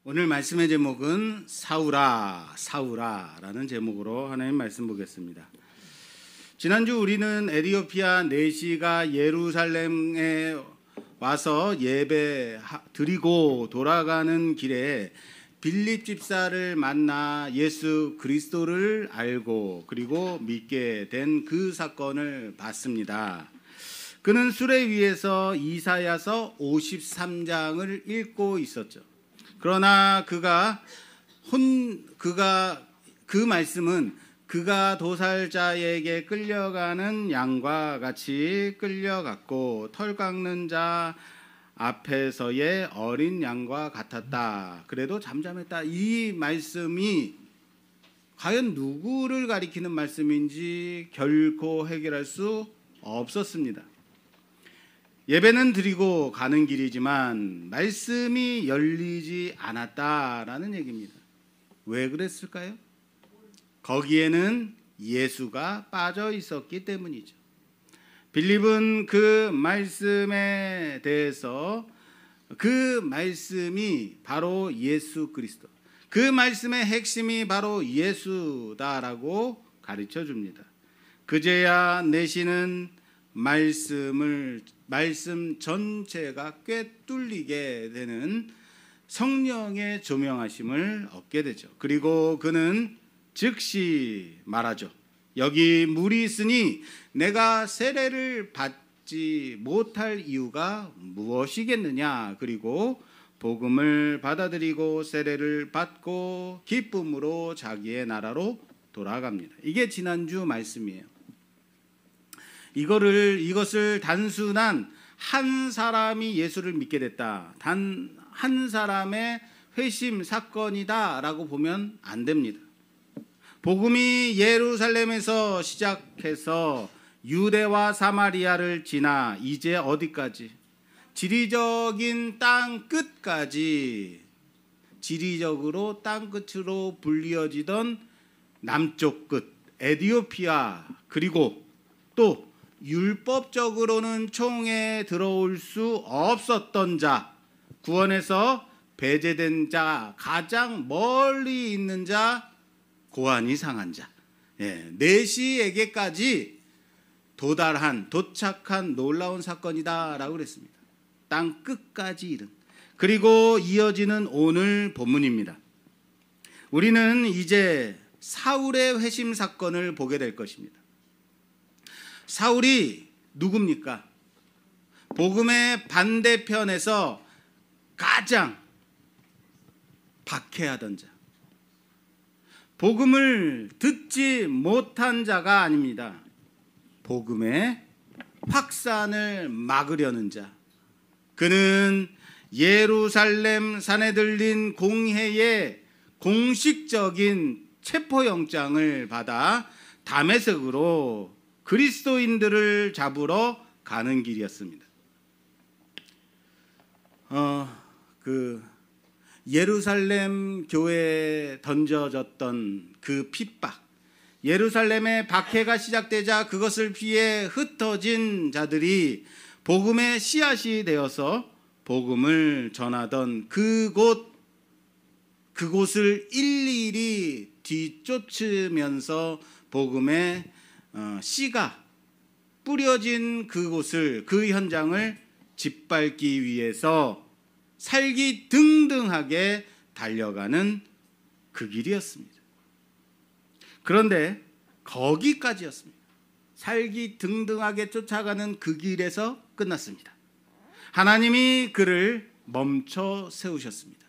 오늘 말씀의 제목은 사울아 사울아라는 제목으로 하나님 말씀 보겠습니다. 지난주 우리는 에티오피아 내시가 예루살렘에 와서 예배 드리고 돌아가는 길에 빌립 집사를 만나 예수 그리스도를 알고 그리고 믿게 된 그 사건을 봤습니다. 그는 수레 위에서 이사야서 53장을 읽고 있었죠. 그러나 그 말씀은 그가 도살자에게 끌려가는 양과 같이 끌려갔고 털 깎는 자 앞에서의 어린 양과 같았다. 그래도 잠잠했다. 이 말씀이 과연 누구를 가리키는 말씀인지 결코 해결할 수 없었습니다. 예배는 드리고 가는 길이지만 말씀이 열리지 않았다라는 얘기입니다. 왜 그랬을까요? 거기에는 예수가 빠져 있었기 때문이죠. 빌립은 그 말씀에 대해서 그 말씀이 바로 예수 그리스도, 그 말씀의 핵심이 바로 예수다라고 가르쳐 줍니다. 그제야 내시는 말씀 전체가 꿰뚫리게 되는 성령의 조명하심을 얻게 되죠. 그리고 그는 즉시 말하죠. 여기 물이 있으니 내가 세례를 받지 못할 이유가 무엇이겠느냐. 그리고 복음을 받아들이고 세례를 받고 기쁨으로 자기의 나라로 돌아갑니다. 이게 지난주 말씀이에요. 이것을 단순한 한 사람이 예수를 믿게 됐다, 단 한 사람의 회심 사건이다라고 보면 안 됩니다. 복음이 예루살렘에서 시작해서 유대와 사마리아를 지나 이제 어디까지? 지리적인 땅 끝까지, 지리적으로 땅 끝으로 불리어지던 남쪽 끝 에티오피아, 그리고 또 율법적으로는 총에 들어올 수 없었던 자, 구원에서 배제된 자, 가장 멀리 있는 자, 고안이 상한 자, 내시에게까지 도착한 놀라운 사건이다라고 그랬습니다. 땅 끝까지 이른. 그리고 이어지는 오늘 본문입니다. 우리는 이제 사울의 회심 사건을 보게 될 것입니다. 사울이 누굽니까? 복음의 반대편에서 가장 박해하던 자, 복음을 듣지 못한 자가 아닙니다. 복음의 확산을 막으려는 자. 그는 예루살렘 산에 들린 공회의 공식적인 체포영장을 받아 다메섹으로 그리스도인들을 잡으러 가는 길이었습니다. 예루살렘 교회에 던져졌던 그 핍박, 예루살렘의 박해가 시작되자 그것을 피해 흩어진 자들이 복음의 씨앗이 되어서 복음을 전하던 그곳을 일일이 뒤쫓으면서 복음의 씨가 뿌려진 그곳을, 그 현장을 짓밟기 위해서 살기 등등하게 달려가는 그 길이었습니다. 그런데 거기까지였습니다. 살기 등등하게 쫓아가는 그 길에서 끝났습니다. 하나님이 그를 멈춰 세우셨습니다.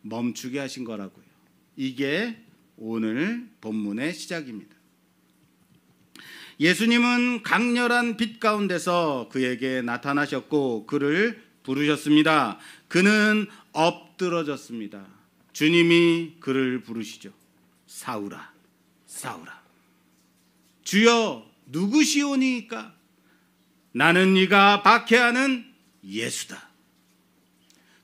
멈추게 하신 거라고요. 이게 오늘 본문의 시작입니다. 예수님은 강렬한 빛 가운데서 그에게 나타나셨고 그를 부르셨습니다. 그는 엎드러졌습니다. 주님이 그를 부르시죠. 사울아, 사울아. 주여, 누구시오니까? 나는 네가 박해하는 예수다.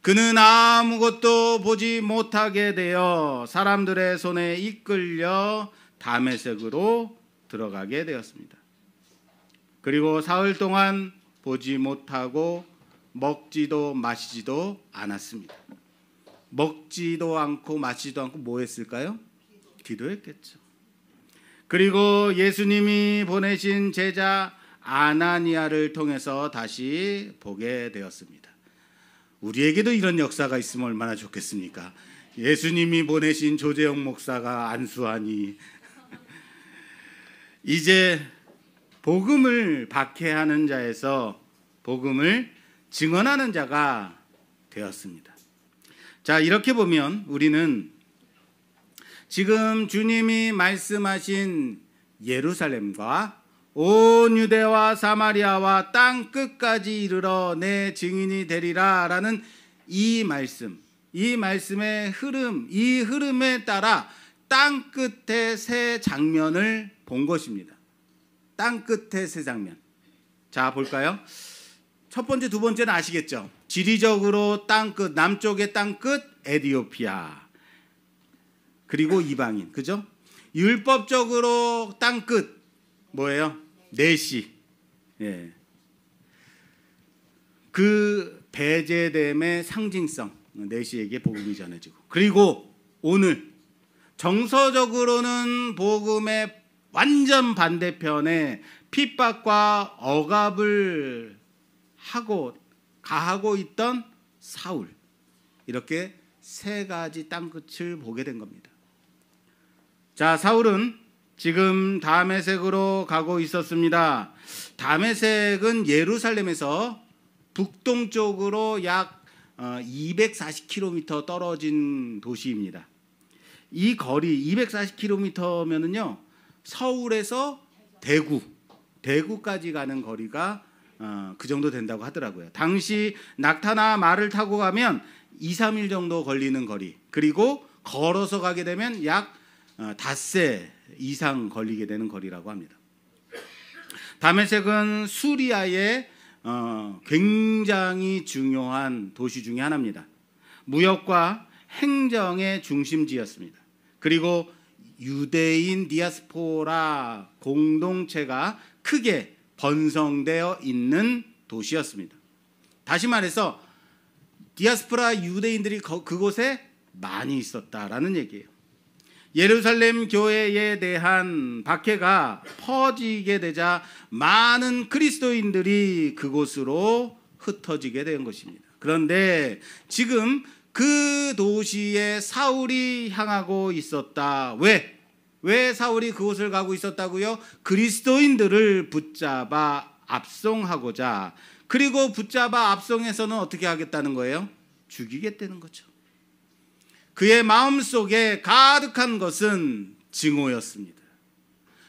그는 아무것도 보지 못하게 되어 사람들의 손에 이끌려 다메섹으로 들어가게 되었습니다. 그리고 사흘 동안 보지 못하고 먹지도 마시지도 않았습니다. 먹지도 않고 마시지도 않고 뭐 했을까요? 기도했겠죠. 그리고 예수님이 보내신 제자 아나니아를 통해서 다시 보게 되었습니다. 우리에게도 이런 역사가 있으면 얼마나 좋겠습니까? 예수님이 보내신 조재영 목사가 안수하니 이제 복음을 박해하는 자에서 복음을 증언하는 자가 되었습니다. 자, 이렇게 보면 우리는 지금 주님이 말씀하신 예루살렘과 온 유대와 사마리아와 땅 끝까지 이르러 내 증인이 되리라 라는 이 말씀의 흐름, 이 흐름에 따라 땅 끝의 새 장면을 본 것입니다. 땅 끝의 새 장면. 자, 볼까요? 첫 번째, 두 번째는 아시겠죠? 지리적으로 땅 끝, 남쪽의 땅 끝 에티오피아. 그리고 이방인, 그죠? 율법적으로 땅 끝 뭐예요? 내시. 예. 그 배제됨의 상징성, 내시에게 복음이 전해지고, 그리고 오늘 정서적으로는 복음의 완전 반대편에 핍박과 억압을 가하고 있던 사울, 이렇게 세 가지 땅끝을 보게 된 겁니다. 자, 사울은 지금 다메섹으로 가고 있었습니다. 다메섹은 예루살렘에서 북동쪽으로 약 240km 떨어진 도시입니다. 이 거리 240km면은요, 서울에서 대구까지 가는 거리가 그 정도 된다고 하더라고요. 당시 낙타나 말을 타고 가면 2, 3일 정도 걸리는 거리, 그리고 걸어서 가게 되면 약 닷새 이상 걸리게 되는 거리라고 합니다. 다메섹은 수리아의 굉장히 중요한 도시 중에 하나입니다. 무역과 행정의 중심지였습니다. 그리고 유대인 디아스포라 공동체가 크게 번성되어 있는 도시였습니다. 다시 말해서 디아스포라 유대인들이 그곳에 많이 있었다라는 얘기예요. 예루살렘 교회에 대한 박해가 퍼지게 되자 많은 그리스도인들이 그곳으로 흩어지게 된 것입니다. 그런데 지금 그 도시에 사울이 향하고 있었다. 왜 사울이 그곳을 가고 있었다고요? 그리스도인들을 붙잡아 압송하고자. 그리고 붙잡아 압송해서는 어떻게 하겠다는 거예요? 죽이겠다는 거죠. 그의 마음속에 가득한 것은 증오였습니다.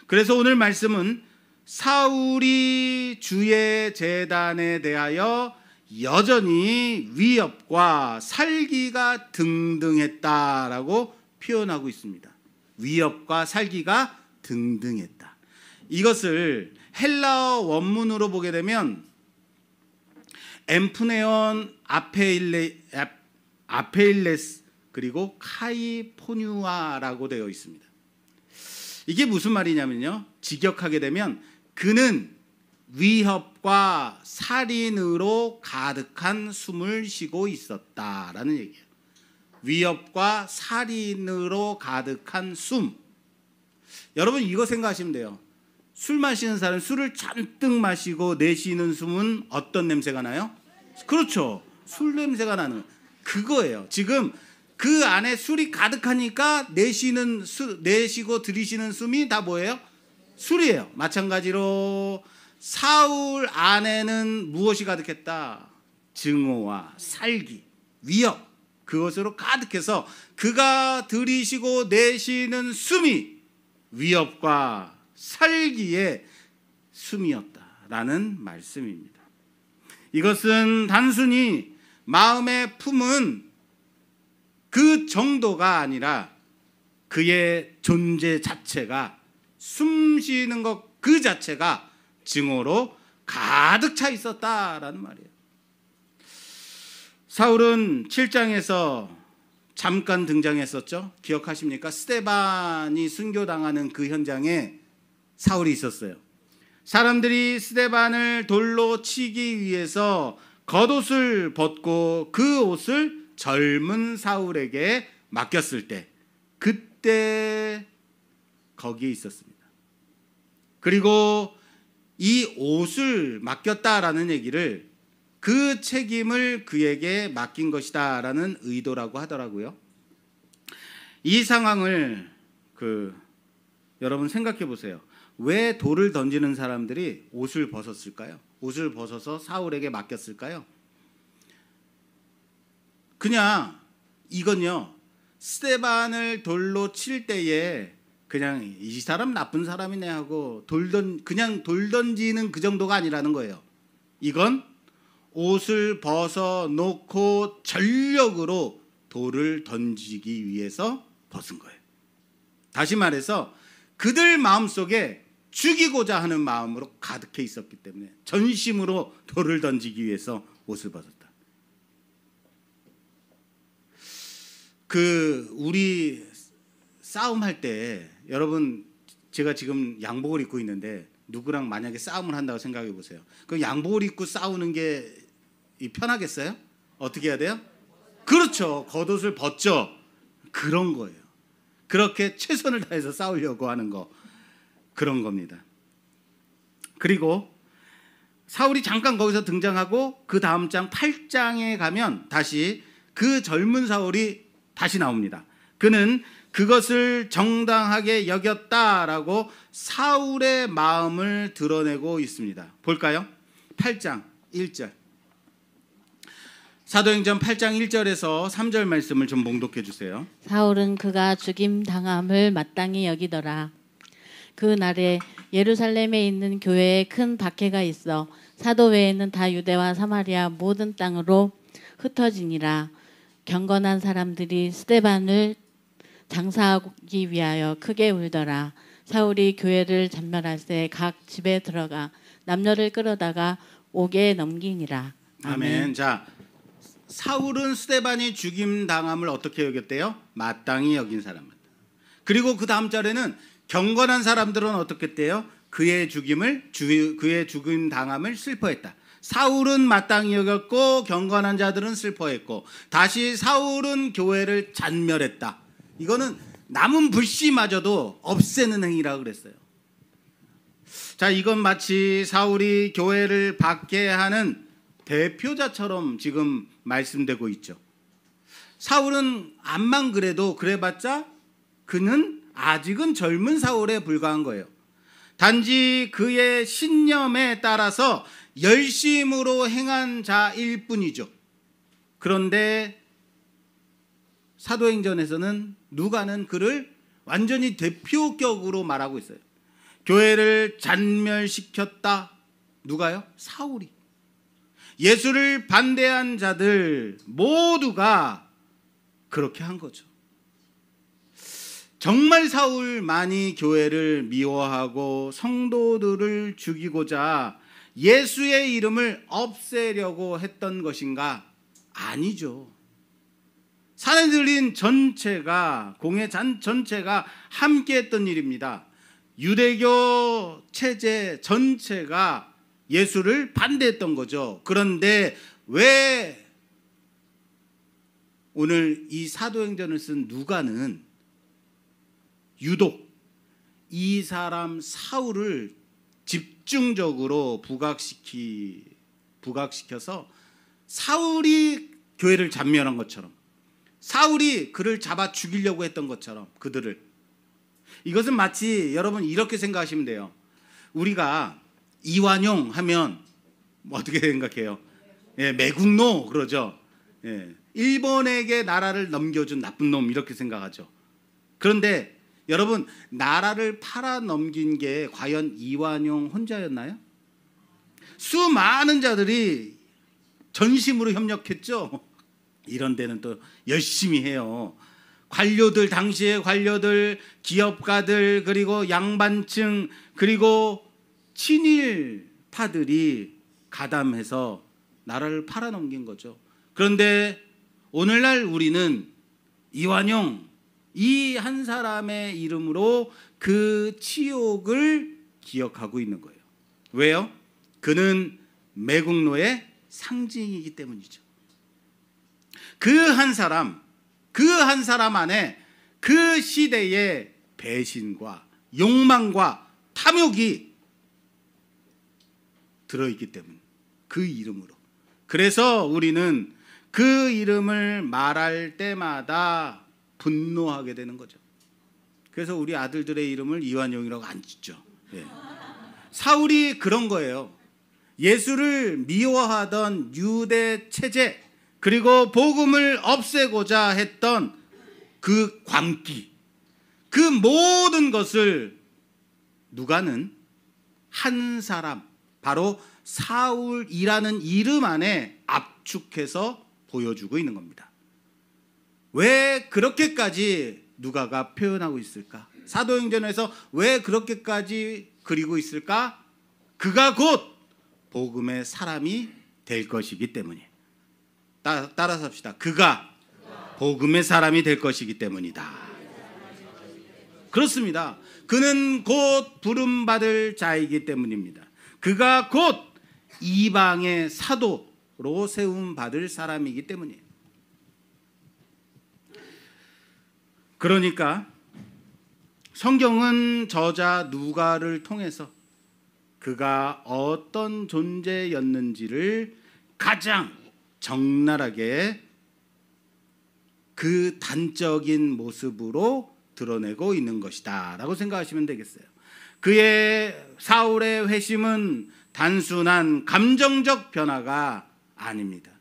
그래서 오늘 말씀은 사울이 주의 제단에 대하여 여전히 위협과 살기가 등등했다라고 표현하고 있습니다. 위협과 살기가 등등했다. 이것을 헬라어 원문으로 보게 되면 엠프네온 아페일레스 그리고 카이포뉴아라고 되어 있습니다. 이게 무슨 말이냐면요, 직역하게 되면 그는 위협과 살인으로 가득한 숨을 쉬고 있었다라는 얘기예요. 위협과 살인으로 가득한 숨. 여러분 이거 생각하시면 돼요. 술 마시는 사람, 술을 잔뜩 마시고 내쉬는 숨은 어떤 냄새가 나요? 그렇죠, 술 냄새가 나는 그거예요. 지금 그 안에 술이 가득하니까 내쉬고 들이쉬는 숨이 다 뭐예요? 술이에요. 마찬가지로 사울 안에는 무엇이 가득했다? 증오와 살기, 위협, 그것으로 가득해서 그가 들이쉬고 내쉬는 숨이 위협과 살기의 숨이었다라는 말씀입니다. 이것은 단순히 마음의 품은 그 정도가 아니라 그의 존재 자체가, 숨 쉬는 것 그 자체가 증오로 가득 차 있었다라는 말이에요. 사울은 7장에서 잠깐 등장했었죠. 기억하십니까? 스데반이 순교당하는 그 현장에 사울이 있었어요. 사람들이 스데반을 돌로 치기 위해서 겉옷을 벗고 그 옷을 젊은 사울에게 맡겼을 때 그때 거기에 있었습니다. 그리고 이 옷을 맡겼다라는 얘기를 그 책임을 그에게 맡긴 것이다라는 의도라고 하더라고요. 이 상황을 여러분 생각해 보세요. 왜 돌을 던지는 사람들이 옷을 벗었을까요? 옷을 벗어서 사울에게 맡겼을까요? 그냥 이건요, 스데반을 돌로 칠 때에 그냥 이 사람 나쁜 사람이네 하고 그냥 돌 던지는 그 정도가 아니라는 거예요. 이건 옷을 벗어 놓고 전력으로 돌을 던지기 위해서 벗은 거예요. 다시 말해서 그들 마음속에 죽이고자 하는 마음으로 가득해 있었기 때문에 전심으로 돌을 던지기 위해서 옷을 벗었다. 우리 싸움할 때 여러분, 제가 지금 양복을 입고 있는데 누구랑 만약에 싸움을 한다고 생각해 보세요. 그럼 양복을 입고 싸우는 게 편하겠어요? 어떻게 해야 돼요? 그렇죠. 겉옷을 벗죠. 그런 거예요. 그렇게 최선을 다해서 싸우려고 하는 거, 그런 겁니다. 그리고 사울이 잠깐 거기서 등장하고 그 다음 장 8장에 가면 다시 그 젊은 사울이 다시 나옵니다. 그는 그것을 정당하게 여겼다라고 사울의 마음을 드러내고 있습니다. 볼까요? 8장 1절. 사도행전 8장 1절에서 3절 말씀을 좀 봉독해 주세요. 사울은 그가 죽임 당함을 마땅히 여기더라. 그 날에 예루살렘에 있는 교회에 큰 박해가 있어 사도 외에는 다 유대와 사마리아 모든 땅으로 흩어지니라. 경건한 사람들이 스데반을 장사하기 위하여 크게 울더라. 사울이 교회를 잔멸할새 각 집에 들어가 남녀를 끌어다가 옥에 넘기니라. 아멘. 자, 사울은 스데반이 죽임 당함을 어떻게 여겼대요? 마땅히 여긴 사람입니다. 그리고 그 다음 절에는 경건한 사람들은 어떻게 했대요? 그의 죽임 당함을 슬퍼했다. 사울은 마땅히 여겼고 경건한 자들은 슬퍼했고, 다시 사울은 교회를 잔멸했다. 이거는 남은 불씨마저도 없애는 행위라고 그랬어요. 자, 이건 마치 사울이 교회를 박해하는 대표자처럼 지금 말씀되고 있죠. 사울은 암만 그래도 그래봤자 그는 아직은 젊은 사울에 불과한 거예요. 단지 그의 신념에 따라서 열심으로 행한 자일 뿐이죠. 그런데 사도행전에서는 누가는 그를 완전히 대표격으로 말하고 있어요. 교회를 잔멸시켰다. 누가요? 사울이. 예수를 반대한 자들 모두가 그렇게 한 거죠. 정말 사울만이 교회를 미워하고 성도들을 죽이고자 예수의 이름을 없애려고 했던 것인가? 아니죠. 산헤드린 전체가, 공회 전체가 함께 했던 일입니다. 유대교 체제 전체가 예수를 반대했던 거죠. 그런데 왜 오늘 이 사도행전을 쓴 누가는 유독 이 사람 사울을 집중적으로 부각시켜서 사울이 교회를 잔멸한 것처럼, 사울이 그를 잡아 죽이려고 했던 것처럼 그들을, 이것은 마치 여러분 이렇게 생각하시면 돼요. 우리가 이완용 하면 뭐 어떻게 생각해요? 예, 매국노 그러죠. 예, 일본에게 나라를 넘겨준 나쁜 놈 이렇게 생각하죠. 그런데 여러분, 나라를 팔아 넘긴 게 과연 이완용 혼자였나요? 수많은 자들이 전심으로 협력했죠. 이런 데는 또 열심히 해요. 관료들, 당시의 관료들, 기업가들, 그리고 양반층, 그리고 친일파들이 가담해서 나라를 팔아넘긴 거죠. 그런데 오늘날 우리는 이완용, 이 한 사람의 이름으로 그 치욕을 기억하고 있는 거예요. 왜요? 그는 매국노의 상징이기 때문이죠. 그 한 사람 안에 그 시대의 배신과 욕망과 탐욕이 들어있기 때문, 그 이름으로. 그래서 우리는 그 이름을 말할 때마다 분노하게 되는 거죠. 그래서 우리 아들들의 이름을 이완용이라고 안 짓죠. 예. 사울이 그런 거예요. 예수를 미워하던 유대 체제, 그리고 복음을 없애고자 했던 그 광기, 그 모든 것을 누가는 한 사람, 바로 사울이라는 이름 안에 압축해서 보여주고 있는 겁니다. 왜 그렇게까지 누가가 표현하고 있을까? 사도행전에서 왜 그렇게까지 그리고 있을까? 그가 곧 복음의 사람이 될 것이기 때문이에요. 따라서 합시다. 그가 복음의 사람이 될 것이기 때문이다. 그렇습니다. 그는 곧 부름받을 자이기 때문입니다. 그가 곧 이방의 사도로 세움받을 사람이기 때문이에요. 그러니까 성경은 저자 누가를 통해서 그가 어떤 존재였는지를 가장 적나라하게 그 단적인 모습으로 드러내고 있는 것이다 라고 생각하시면 되겠어요. 그의 사울의 회심은 단순한 감정적 변화가 아닙니다.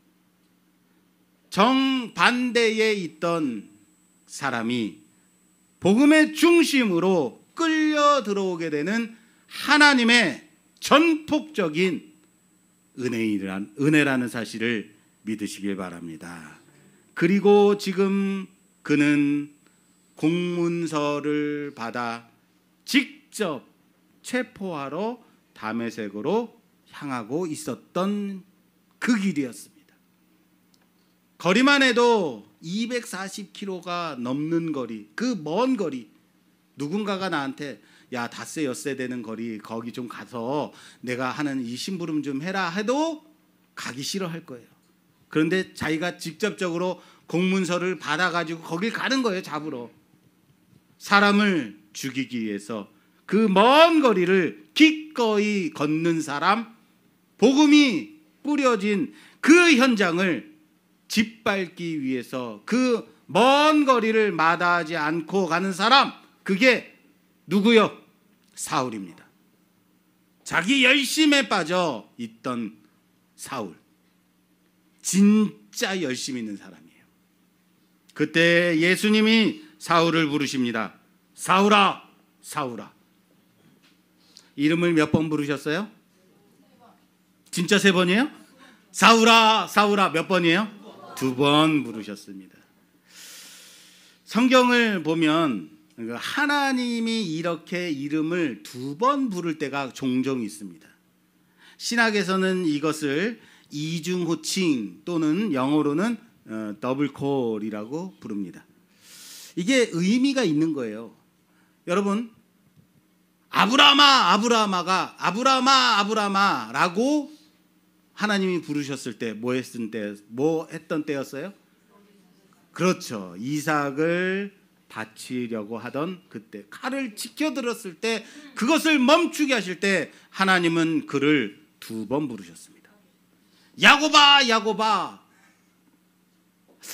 정반대에 있던 사람이 복음의 중심으로 끌려 들어오게 되는 하나님의 전폭적인 은혜라는 사실을 믿으시길 바랍니다. 그리고 지금 그는 공문서를 받아 직접 체포하러 다메섹으로 향하고 있었던 그 길이었습니다. 거리만 해도 240km가 넘는 거리, 그 먼 거리, 누군가가 나한테 야 닷새 엿새 되는 거리 거기 좀 가서 내가 하는 이 심부름 좀 해라 해도 가기 싫어할 거예요. 그런데 자기가 직접적으로 공문서를 받아가지고 거길 가는 거예요. 잡으러. 사람을 죽이기 위해서 그 먼 거리를 기꺼이 걷는 사람, 복음이 뿌려진 그 현장을 짓밟기 위해서 그 먼 거리를 마다하지 않고 가는 사람, 그게 누구요? 사울입니다. 자기 열심에 빠져 있던 사울. 진짜 열심히 있는 사람이에요. 그때 예수님이 사울을 부르십니다. 사울아, 사울아. 이름을 몇 번 부르셨어요? 진짜 3번이에요? 사울아, 사울아 몇 번이에요? 2번 부르셨습니다. 성경을 보면 하나님이 이렇게 이름을 2번 부를 때가 종종 있습니다. 신학에서는 이것을 이중호칭 또는 영어로는 더블콜이라고 부릅니다. 이게 의미가 있는 거예요. 여러분, 아브라함아, 아브라함아가 아브라함아, 아브라함아라고 하나님이 부르셨을 때 뭐 했던 때였어요? 그렇죠. 이삭을 바치려고 하던 그때, 칼을 치켜들었을 때, 그것을 멈추게 하실 때 하나님은 그를 2번 부르셨습니다. 야곱아, 야곱아.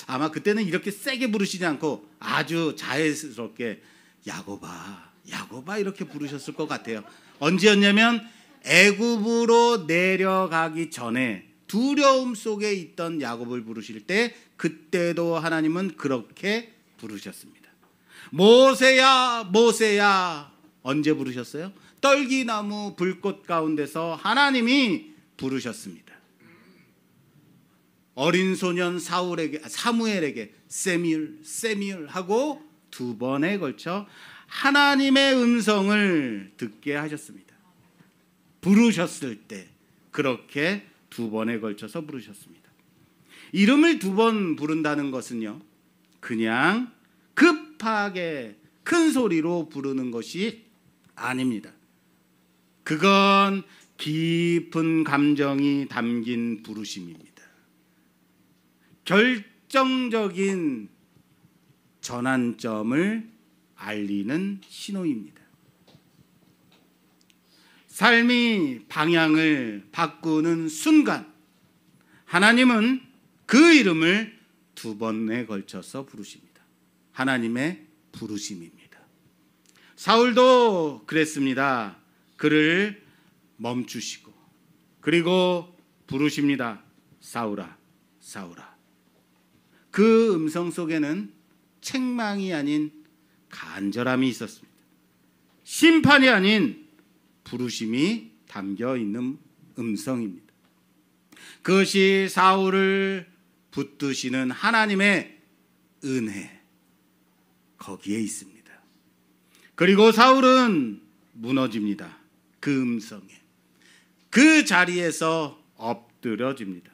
아마 그때는 이렇게 세게 부르시지 않고 아주 자애스럽게 야곱아, 야곱아 이렇게 부르셨을 것 같아요. 언제였냐면 애굽으로 내려가기 전에 두려움 속에 있던 야곱을 부르실 때, 그때도 하나님은 그렇게 부르셨습니다. 모세야, 모세야. 언제 부르셨어요? 떨기나무 불꽃 가운데서 하나님이 부르셨습니다. 어린 소년 사무엘에게 세미울, 세미울 하고 2번에 걸쳐 하나님의 음성을 듣게 하셨습니다. 부르셨을 때 그렇게 2번에 걸쳐서 부르셨습니다. 이름을 2번 부른다는 것은요, 그냥 급하게 큰 소리로 부르는 것이 아닙니다. 그건 깊은 감정이 담긴 부르심입니다. 결정적인 전환점을 알리는 신호입니다. 삶이 방향을 바꾸는 순간 하나님은 그 이름을 2번에 걸쳐서 부르십니다. 하나님의 부르심입니다. 사울도 그랬습니다. 그를 멈추시고 그리고 부르십니다. 사울아, 사울아. 그 음성 속에는 책망이 아닌 간절함이 있었습니다. 심판이 아닌 부르심이 담겨 있는 음성입니다. 그것이 사울을 붙드시는 하나님의 은혜, 거기에 있습니다. 그리고 사울은 무너집니다. 그 음성에. 그 자리에서 엎드려집니다.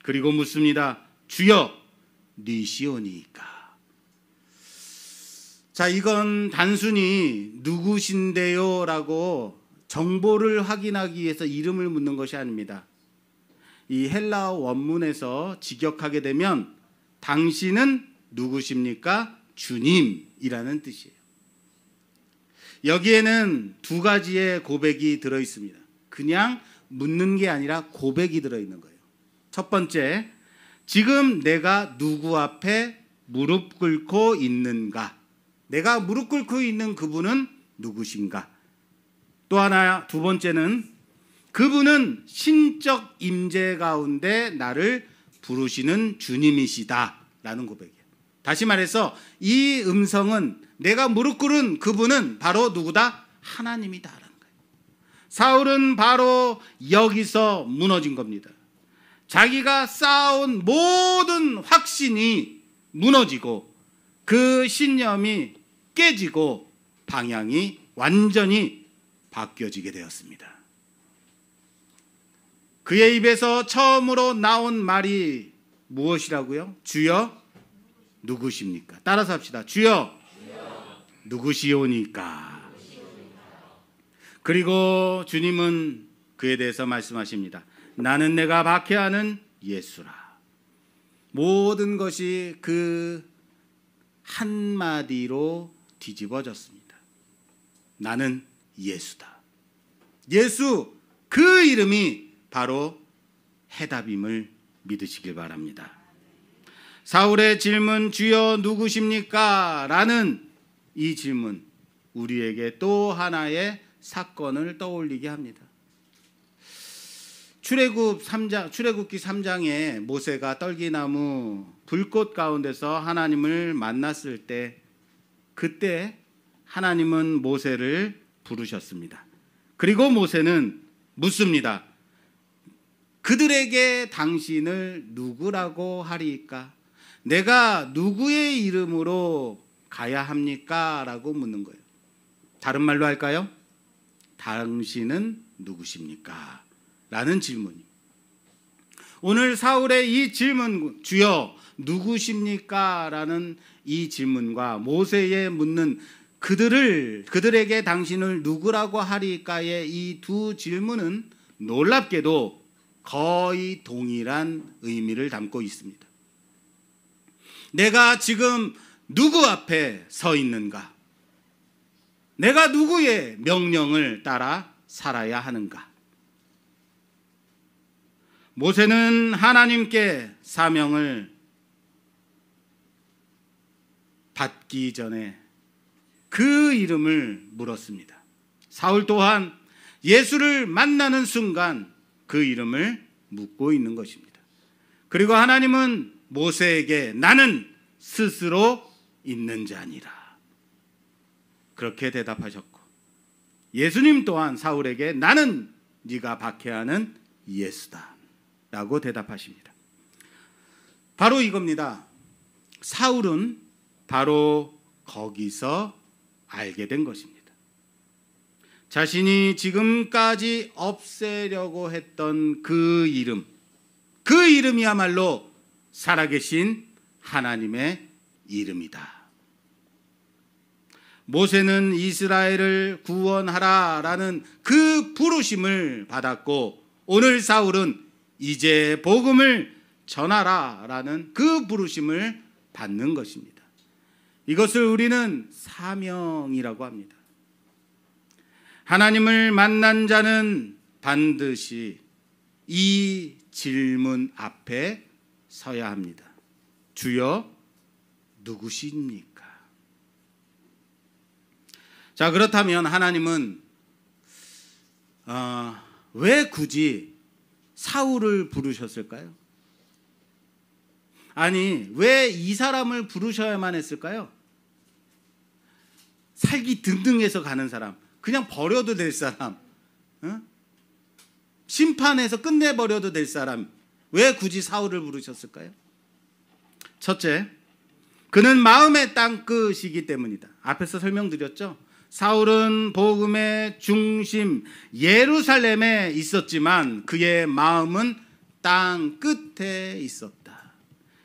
그리고 묻습니다. 주여, 니시오니이까. 자, 이건 단순히 누구신데요? 라고 정보를 확인하기 위해서 이름을 묻는 것이 아닙니다. 이 헬라어 원문에서 직역하게 되면 당신은 누구십니까? 주님이라는 뜻이에요. 여기에는 2가지의 고백이 들어 있습니다. 그냥 묻는 게 아니라 고백이 들어 있는 거예요. 첫 번째, 지금 내가 누구 앞에 무릎 꿇고 있는가? 내가 무릎 꿇고 있는 그분은 누구신가? 또 하나, 2번째는 그분은 신적 임재 가운데 나를 부르시는 주님이시다라는 고백이에요. 다시 말해서 이 음성은 내가 무릎 꿇은 그분은 바로 누구다? 하나님이다라는 거예요. 사울은 바로 여기서 무너진 겁니다. 자기가 쌓아온 모든 확신이 무너지고 그 신념이 깨지고 방향이 완전히 바뀌어지게 되었습니다. 그의 입에서 처음으로 나온 말이 무엇이라고요? 주여, 누구십니까? 따라서 합시다. 주여, 누구시오니까. 그리고 주님은 그에 대해서 말씀하십니다. 나는 내가 박해하는 예수라. 모든 것이 그 한마디로 뒤집어졌습니다. 나는 예수다. 예수, 그 이름이 바로 해답임을 믿으시길 바랍니다. 사울의 질문, 주여 누구십니까? 라는 이 질문, 우리에게 또 하나의 사건을 떠올리게 합니다. 출애굽기 3장에 모세가 떨기나무 불꽃 가운데서 하나님을 만났을 때, 그때 하나님은 모세를 부르셨습니다. 그리고 모세는 묻습니다. 그들에게 당신을 누구라고 하리까? 내가 누구의 이름으로 가야 합니까? 라고 묻는 거예요. 다른 말로 할까요? 당신은 누구십니까? 라는 질문입니다. 오늘 사울의 이 질문, 주여 누구십니까? 라는 이 질문과 모세의 묻는 그들에게 당신을 누구라고 하리까의 이 2 질문은 놀랍게도 거의 동일한 의미를 담고 있습니다. 내가 지금 누구 앞에 서 있는가? 내가 누구의 명령을 따라 살아야 하는가? 모세는 하나님께 사명을 받기 전에 그 이름을 물었습니다. 사울 또한 예수를 만나는 순간 그 이름을 묻고 있는 것입니다. 그리고 하나님은 모세에게 나는 스스로 있는 자니라 그렇게 대답하셨고, 예수님 또한 사울에게 나는 네가 박해하는 예수다 라고 대답하십니다. 바로 이겁니다. 사울은 바로 거기서 알게 된 것입니다. 자신이 지금까지 없애려고 했던 그 이름, 그 이름이야말로 살아계신 하나님의 이름이다. 모세는 이스라엘을 구원하라라는 그 부르심을 받았고, 오늘 사울은 이제 복음을 전하라라는 그 부르심을 받는 것입니다. 이것을 우리는 사명이라고 합니다. 하나님을 만난 자는 반드시 이 질문 앞에 서야 합니다. 주여, 누구십니까? 자, 그렇다면 하나님은 왜 굳이 사울을 부르셨을까요? 아니, 왜 이 사람을 부르셔야만 했을까요? 살기 등등해서 가는 사람, 그냥 버려도 될 사람, 심판해서 끝내버려도 될 사람, 왜 굳이 사울을 부르셨을까요? 첫째, 그는 마음의 땅끝이기 때문이다. 앞에서 설명드렸죠. 사울은 복음의 중심 예루살렘에 있었지만 그의 마음은 땅 끝에 있었다.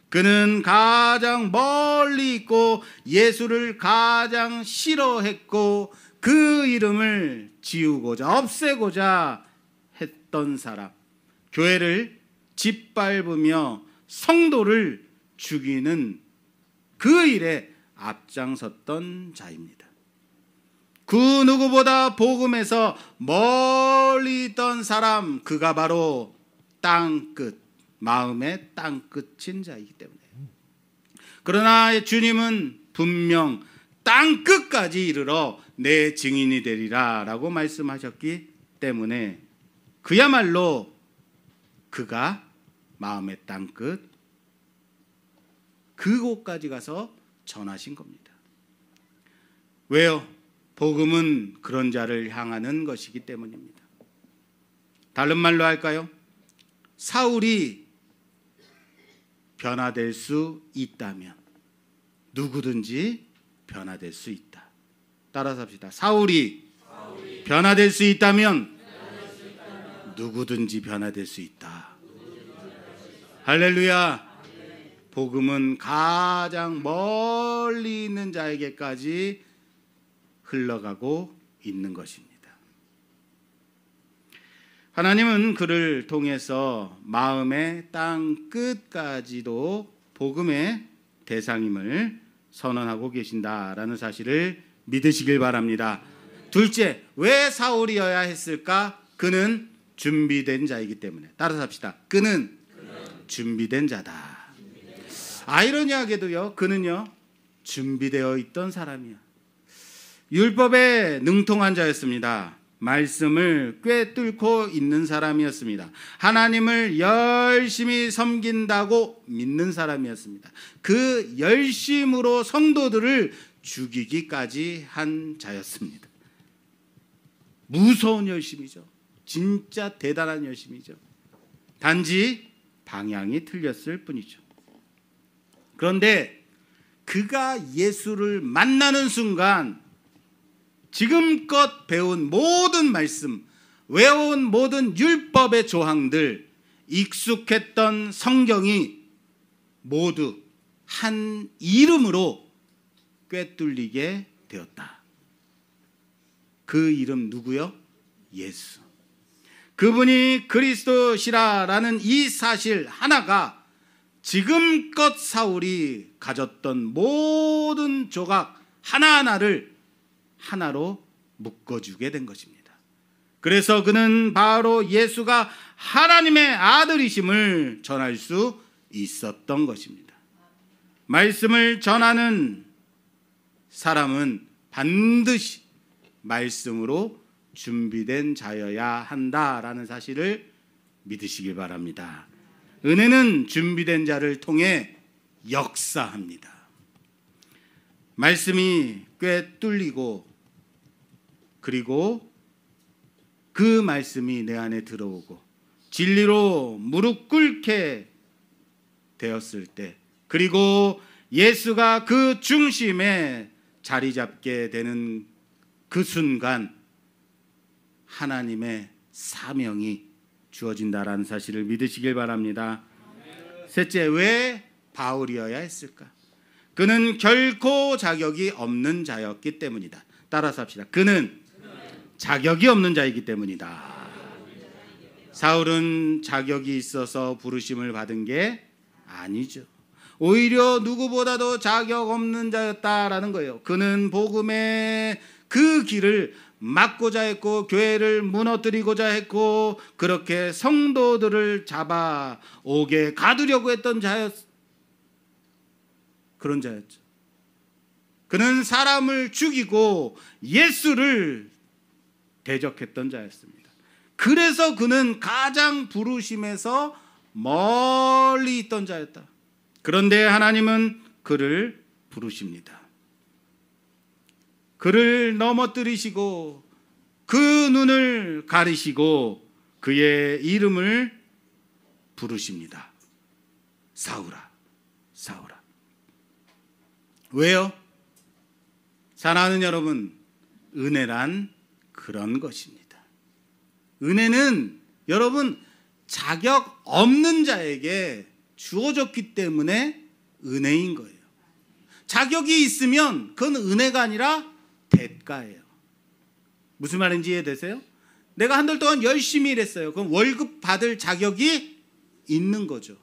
그는 가장 멀리 있고 예수를 가장 싫어했고 그 이름을 지우고자 없애고자 했던 사람, 교회를 짓밟으며 성도를 죽이는 그 일에 앞장섰던 자입니다. 그 누구보다 복음에서 멀리 있던 사람, 그가 바로 땅끝, 마음의 땅끝인 자이기 때문에. 그러나 주님은 분명 땅끝까지 이르러 내 증인이 되리라 라고 말씀하셨기 때문에 그야말로 그가 마음의 땅끝, 그곳까지 가서 전하신 겁니다. 왜요? 복음은 그런 자를 향하는 것이기 때문입니다. 다른 말로 할까요? 사울이 변화될 수 있다면 누구든지 변화될 수 있다. 따라서 합시다. 사울이 변화될 수 있다면 누구든지 변화될 수 있다. 할렐루야. 복음은 가장 멀리 있는 자에게까지 흘러가고 있는 것입니다. 하나님은 그를 통해서 마음의 땅 끝까지도 복음의 대상임을 선언하고 계신다라는 사실을 믿으시길 바랍니다. 둘째, 왜 사울이어야 했을까? 그는 준비된 자이기 때문에. 따라서 합시다. 그는 준비된 자다. 아이러니하게도요, 그는요 준비되어 있던 사람이야. 율법에 능통한 자였습니다. 말씀을 꿰뚫고 있는 사람이었습니다. 하나님을 열심히 섬긴다고 믿는 사람이었습니다. 그 열심으로 성도들을 죽이기까지 한 자였습니다. 무서운 열심이죠. 진짜 대단한 열심이죠. 단지 방향이 틀렸을 뿐이죠. 그런데 그가 예수를 만나는 순간 지금껏 배운 모든 말씀, 외워온 모든 율법의 조항들, 익숙했던 성경이 모두 한 이름으로 꿰뚫리게 되었다. 그 이름 누구요? 예수. 그분이 그리스도시라라는 이 사실 하나가 지금껏 사울이 가졌던 모든 조각 하나하나를 하나로 묶어주게 된 것입니다. 그래서 그는 바로 예수가 하나님의 아들이심을 전할 수 있었던 것입니다. 말씀을 전하는 사람은 반드시 말씀으로 준비된 자여야 한다라는 사실을 믿으시기 바랍니다. 은혜는 준비된 자를 통해 역사합니다. 말씀이 꿰뚫리고 그리고 그 말씀이 내 안에 들어오고 진리로 무릎 꿇게 되었을 때, 그리고 예수가 그 중심에 자리 잡게 되는 그 순간 하나님의 사명이 주어진다라는 사실을 믿으시길 바랍니다. 셋째, 왜 바울이어야 했을까? 그는 결코 자격이 없는 자였기 때문이다. 따라서 합시다. 그는 자격이 없는 자이기 때문이다. 사울은 자격이 있어서 부르심을 받은 게 아니죠. 오히려 누구보다도 자격 없는 자였다라는 거예요. 그는 복음의 그 길을 막고자 했고 교회를 무너뜨리고자 했고 그렇게 성도들을 잡아오게 가두려고 했던 그런 자였죠. 그는 사람을 죽이고 예수를 대적했던 자였습니다. 그래서 그는 가장 부르심에서 멀리 있던 자였다. 그런데 하나님은 그를 부르십니다. 그를 넘어뜨리시고 그 눈을 가리시고 그의 이름을 부르십니다. 사울아, 사울아. 왜요? 사랑하는 여러분, 은혜란 그런 것입니다. 은혜는 여러분 자격 없는 자에게 주어졌기 때문에 은혜인 거예요. 자격이 있으면 그건 은혜가 아니라 대가예요. 무슨 말인지 이해되세요? 내가 한 달 동안 열심히 일했어요. 그럼 월급 받을 자격이 있는 거죠.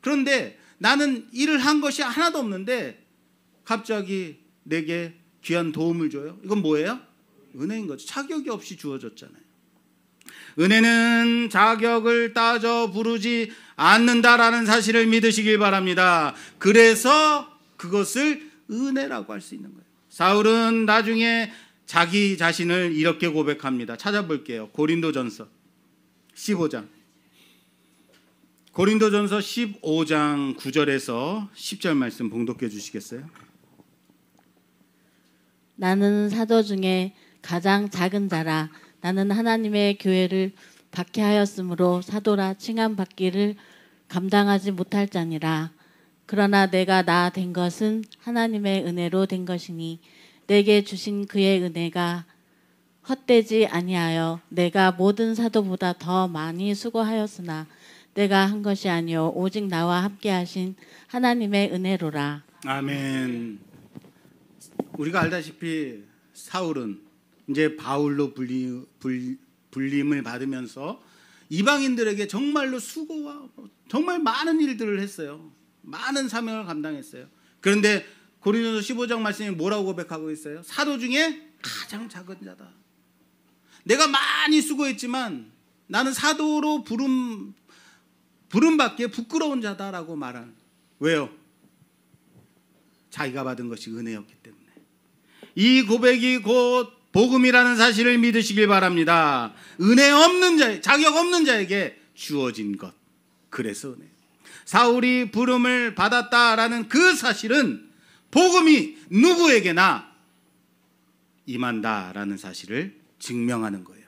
그런데 나는 일을 한 것이 하나도 없는데 갑자기 내게 귀한 도움을 줘요. 이건 뭐예요? 은혜인 거죠. 자격이 없이 주어졌잖아요. 은혜는 자격을 따져 부르지 않는다라는 사실을 믿으시길 바랍니다. 그래서 그것을 은혜라고 할 수 있는 거예요. 사울은 나중에 자기 자신을 이렇게 고백합니다. 찾아볼게요. 고린도전서 15장. 고린도전서 15장 9절에서 10절 말씀 봉독해 주시겠어요? 나는 사도 중에 가장 작은 자라. 나는 하나님의 교회를 박해하였으므로 사도라 칭함받기를 감당하지 못할 자니라. 그러나 내가 나 된 것은 하나님의 은혜로 된 것이니 내게 주신 그의 은혜가 헛되지 아니하여 내가 모든 사도보다 더 많이 수고하였으나 내가 한 것이 아니요 오직 나와 함께 하신 하나님의 은혜로라. 아멘. 우리가 알다시피 사울은 이제 바울로 불림을 받으면서 이방인들에게 정말로 수고와 정말 많은 일들을 했어요. 많은 사명을 감당했어요. 그런데 고린도서 15장 말씀이 뭐라고 고백하고 있어요? 사도 중에 가장 작은 자다. 내가 많이 수고했지만 나는 사도로 부름받기에 부끄러운 자다라고 말하는. 왜요? 자기가 받은 것이 은혜였기 때문에. 이 고백이 곧 복음이라는 사실을 믿으시길 바랍니다. 은혜 없는 자, 자격 없는 자에게 주어진 것. 그래서 은혜. 사울이 부름을 받았다라는 그 사실은 복음이 누구에게나 임한다라는 사실을 증명하는 거예요.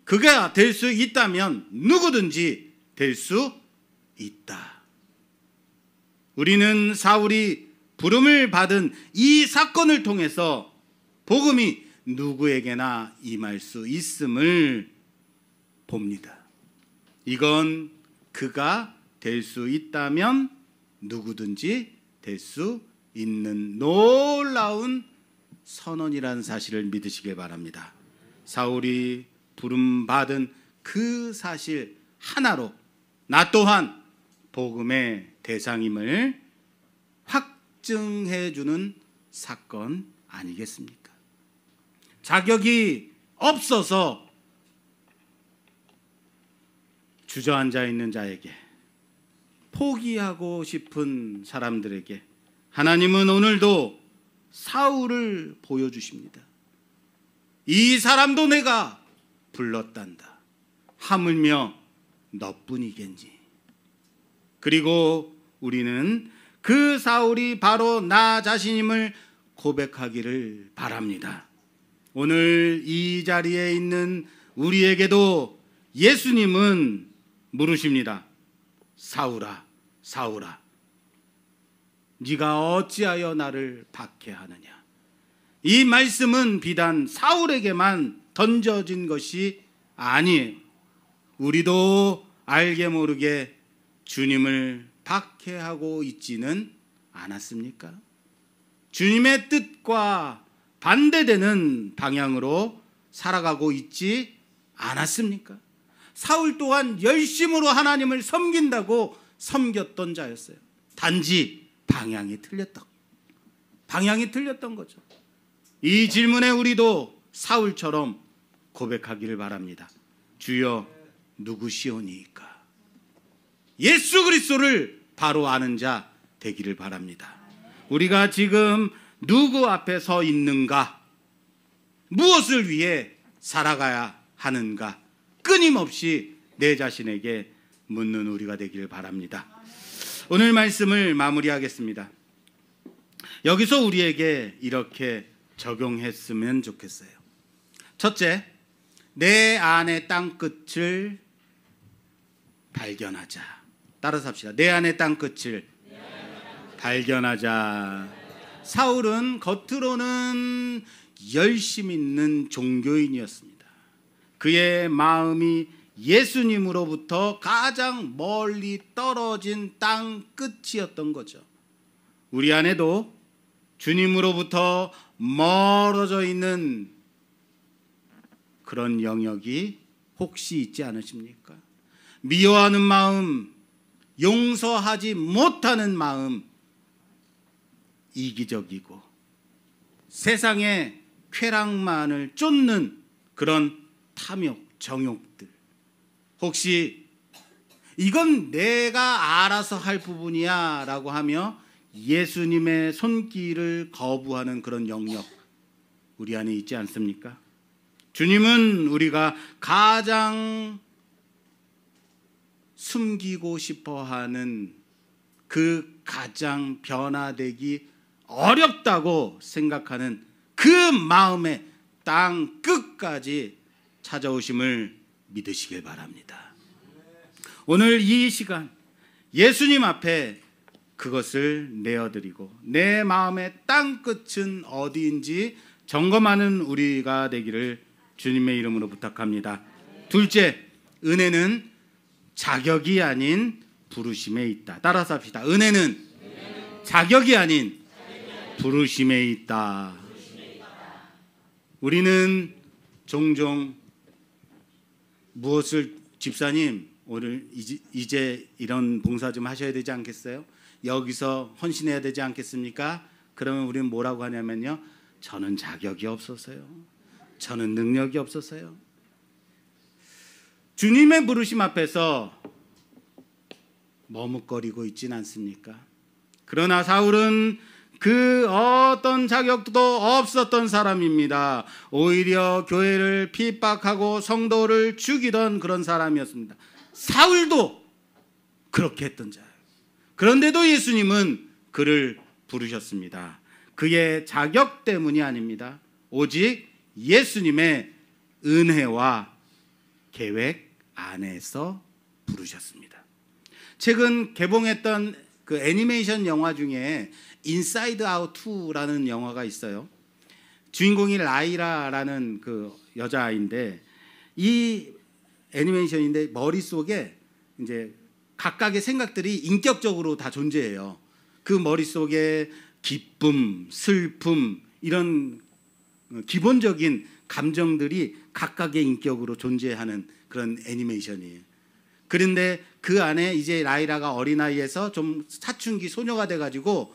그게 될 수 있다면 누구든지 될 수 있다. 우리는 사울이 부름을 받은 이 사건을 통해서 복음이 누구에게나 임할 수 있음을 봅니다. 이건 그가 될 수 있다면 누구든지 될 수 있는 놀라운 선언이라는 사실을 믿으시길 바랍니다. 사울이 부름받은 그 사실 하나로 나 또한 복음의 대상임을 확증해 주는 사건 아니겠습니까? 자격이 없어서 주저앉아 있는 자에게, 포기하고 싶은 사람들에게 하나님은 오늘도 사울을 보여주십니다. 이 사람도 내가 불렀단다. 하물며 너뿐이겠니. 그리고 우리는 그 사울이 바로 나 자신임을 고백하기를 바랍니다. 오늘 이 자리에 있는 우리에게도 예수님은 물으십니다. 사울아, 사울아, 네가 어찌하여 나를 박해하느냐. 이 말씀은 비단 사울에게만 던져진 것이 아니에요. 우리도 알게 모르게 주님을 박해하고 있지는 않았습니까? 주님의 뜻과 반대되는 방향으로 살아가고 있지 않았습니까? 사울 또한 열심으로 하나님을 섬긴다고 섬겼던 자였어요. 단지 방향이 틀렸던 거죠. 이 질문에 우리도 사울처럼 고백하기를 바랍니다. 주여 누구시오니이까? 예수 그리스도를 바로 아는 자 되기를 바랍니다. 우리가 지금 누구 앞에 서 있는가? 무엇을 위해 살아가야 하는가? 끊임없이 내 자신에게 묻는 우리가 되기를 바랍니다. 오늘 말씀을 마무리하겠습니다. 여기서 우리에게 이렇게 적용했으면 좋겠어요. 첫째, 내 안의 땅끝을 발견하자. 따라서 합시다. 내 안의 땅끝을 발견하자. 사울은 겉으로는 열심 있는 종교인이었습니다. 그의 마음이 예수님으로부터 가장 멀리 떨어진 땅 끝이었던 거죠. 우리 안에도 주님으로부터 멀어져 있는 그런 영역이 혹시 있지 않으십니까? 미워하는 마음, 용서하지 못하는 마음, 이기적이고 세상의 쾌락만을 쫓는 그런 탐욕, 정욕들. 혹시 이건 내가 알아서 할 부분이야 라고 하며 예수님의 손길을 거부하는 그런 영역 우리 안에 있지 않습니까? 주님은 우리가 가장 숨기고 싶어하는 그 가장 변화되기 어렵다고 생각하는 그 마음의 땅 끝까지 찾아오심을 믿으시길 바랍니다. 오늘 이 시간 예수님 앞에 그것을 내어드리고 내 마음의 땅 끝은 어디인지 점검하는 우리가 되기를 주님의 이름으로 부탁합니다. 둘째, 은혜는 자격이 아닌 부르심에 있다. 따라서 합시다. 은혜는 자격이 아닌 부르심에 있다. 우리는 종종 무엇을 집사님 오늘 이제 이런 봉사 좀 하셔야 되지 않겠어요? 여기서 헌신해야 되지 않겠습니까? 그러면 우리는 뭐라고 하냐면요. 저는 자격이 없어서요. 저는 능력이 없어서요. 주님의 부르심 앞에서 머뭇거리고 있진 않습니까? 그러나 사울은 그 어떤 자격도 없었던 사람입니다. 오히려 교회를 핍박하고 성도를 죽이던 그런 사람이었습니다. 사울도 그렇게 했던 자예요. 그런데도 예수님은 그를 부르셨습니다. 그의 자격 때문이 아닙니다. 오직 예수님의 은혜와 계획 안에서 부르셨습니다. 최근 개봉했던 그 애니메이션 영화 중에 인사이드 아웃 2라는 영화가 있어요. 주인공이 라이라라는 그 여자아이인데 이 애니메이션인데 머릿속에 이제 각각의 생각들이 인격적으로 다 존재해요. 그 머릿속에 기쁨, 슬픔 이런 기본적인 감정들이 각각의 인격으로 존재하는 그런 애니메이션이에요. 그런데 그 안에 이제 라이라가 어린아이에서 좀 사춘기 소녀가 돼가지고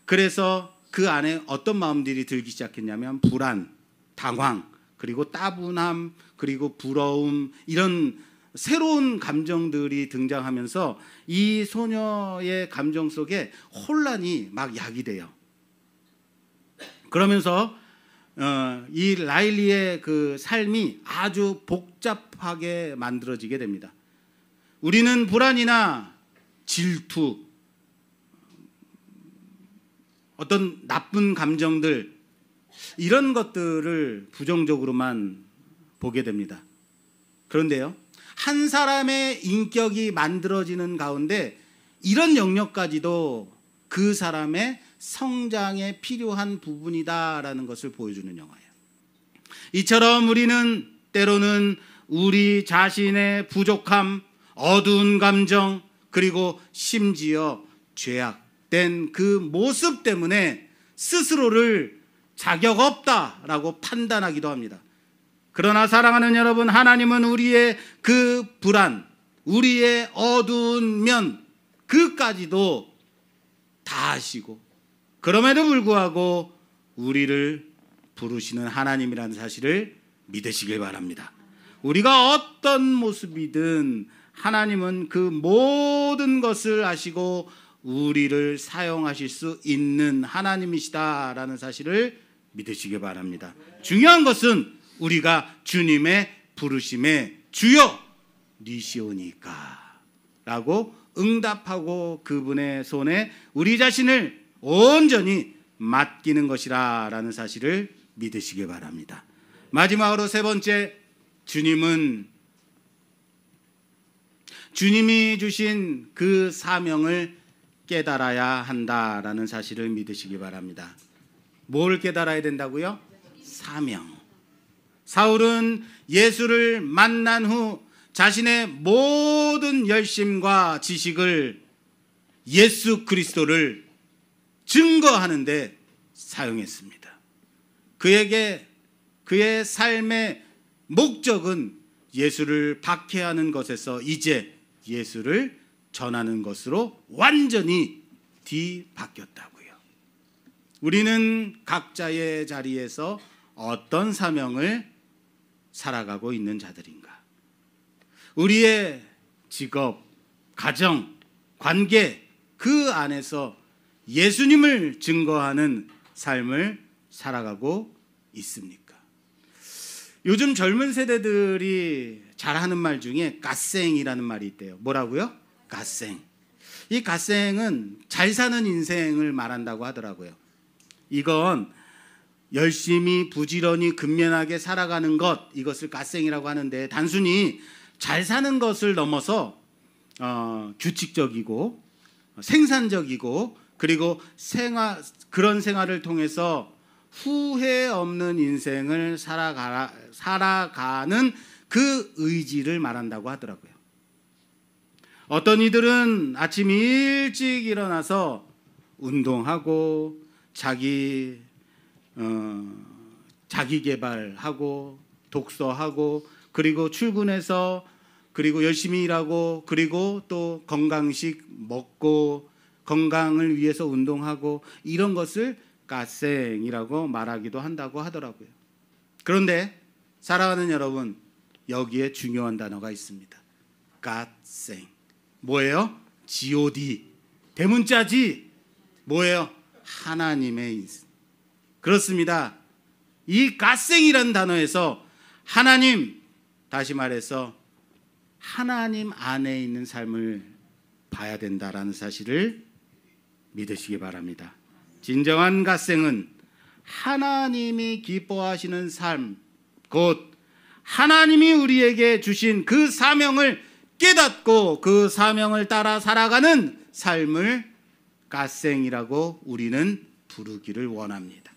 그래서 그 안에 어떤 마음들이 들기 시작했냐면 불안, 당황, 그리고 따분함, 그리고 부러움 이런 새로운 감정들이 등장하면서 이 소녀의 감정 속에 혼란이 막 야기돼요. 그러면서 이 라일리의 그 삶이 아주 복잡하게 만들어지게 됩니다. 우리는 불안이나 질투, 어떤 나쁜 감정들 이런 것들을 부정적으로만 보게 됩니다. 그런데요, 한 사람의 인격이 만들어지는 가운데 이런 영역까지도 그 사람의 성장에 필요한 부분이다라는 것을 보여주는 영화예요. 이처럼 우리는 때로는 우리 자신의 부족함, 어두운 감정, 그리고 심지어 죄악된 그 모습 때문에 스스로를 자격 없다라고 판단하기도 합니다. 그러나 사랑하는 여러분, 하나님은 우리의 그 불안, 우리의 어두운 면 그까지도 다 아시고 그럼에도 불구하고 우리를 부르시는 하나님이라는 사실을 믿으시길 바랍니다. 우리가 어떤 모습이든 하나님은 그 모든 것을 아시고 우리를 사용하실 수 있는 하나님이시다라는 사실을 믿으시기 바랍니다. 중요한 것은 우리가 주님의 부르심에 주여 니시오니까 라고 응답하고 그분의 손에 우리 자신을 온전히 맡기는 것이라 라는 사실을 믿으시기 바랍니다. 마지막으로 세 번째, 주님이 주신 그 사명을 깨달아야 한다라는 사실을 믿으시기 바랍니다. 뭘 깨달아야 된다고요? 사명. 사울은 예수를 만난 후 자신의 모든 열심과 지식을 예수 그리스도를 증거하는 데 사용했습니다. 그에게 그의 삶의 목적은 예수를 박해하는 것에서 이제 예수를 전하는 것으로 완전히 뒤바뀌었다고요. 우리는 각자의 자리에서 어떤 사명을 살아가고 있는 자들인가? 우리의 직업, 가정, 관계 그 안에서 예수님을 증거하는 삶을 살아가고 있습니까? 요즘 젊은 세대들이 잘하는 말 중에 갓생이라는 말이 있대요. 뭐라고요? 갓생. 이 갓생은 잘 사는 인생을 말한다고 하더라고요. 이건 열심히 부지런히 근면하게 살아가는 것, 이것을 갓생이라고 하는데 단순히 잘 사는 것을 넘어서 규칙적이고 생산적이고 그리고 그런 생활을 통해서 후회 없는 인생을 살아가는 그 의지를 말한다고 하더라고요. 어떤 이들은 아침 일찍 일어나서 운동하고 자기 개발하고 독서하고 그리고 출근해서 그리고 열심히 일하고 그리고 또 건강식 먹고 건강을 위해서 운동하고 이런 것을 갓생이라고 말하기도 한다고 하더라고요. 그런데 사랑하는 여러분, 여기에 중요한 단어가 있습니다. 갓생. 뭐예요? God. 대문자지. 뭐예요? 하나님의 인생. 그렇습니다. 이 갓생이라는 단어에서 하나님, 다시 말해서 하나님 안에 있는 삶을 봐야 된다라는 사실을 믿으시기 바랍니다. 진정한 갓생은 하나님이 기뻐하시는 삶, 곧 하나님이 우리에게 주신 그 사명을 깨닫고 그 사명을 따라 살아가는 삶을 갓생이라고 우리는 부르기를 원합니다.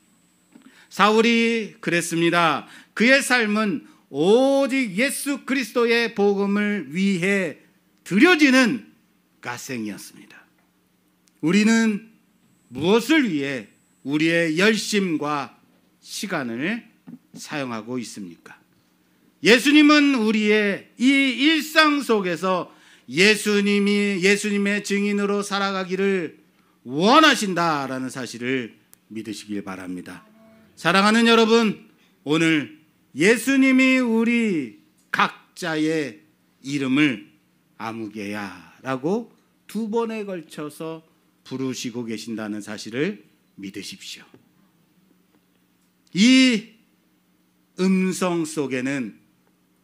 사울이 그랬습니다. 그의 삶은 오직 예수 그리스도의 복음을 위해 드려지는 갓생이었습니다. 우리는 무엇을 위해 우리의 열심과 시간을 사용하고 있습니까? 예수님은 우리의 이 일상 속에서 예수님의 증인으로 살아가기를 원하신다라는 사실을 믿으시길 바랍니다. 사랑하는 여러분, 오늘 예수님이 우리 각자의 이름을 아무개야라고 2번에 걸쳐서 부르시고 계신다는 사실을 믿으십시오. 이 음성 속에는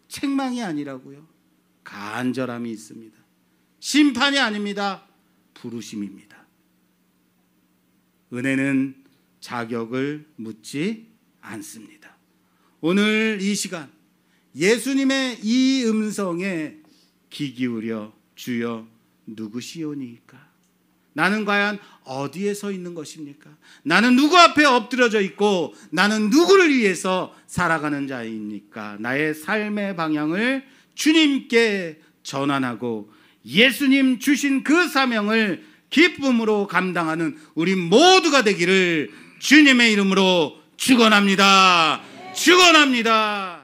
책망이 아니라고요. 간절함이 있습니다. 심판이 아닙니다. 부르심입니다. 은혜는 자격을 묻지 않습니다. 오늘 이 시간 예수님의 이 음성에 귀 기울여 주여 누구시오니까? 나는 과연 어디에 서 있는 것입니까? 나는 누구 앞에 엎드려져 있고 나는 누구를 위해서 살아가는 자입니까? 나의 삶의 방향을 주님께 전환하고 예수님 주신 그 사명을 기쁨으로 감당하는 우리 모두가 되기를 주님의 이름으로 축원합니다. 축원합니다.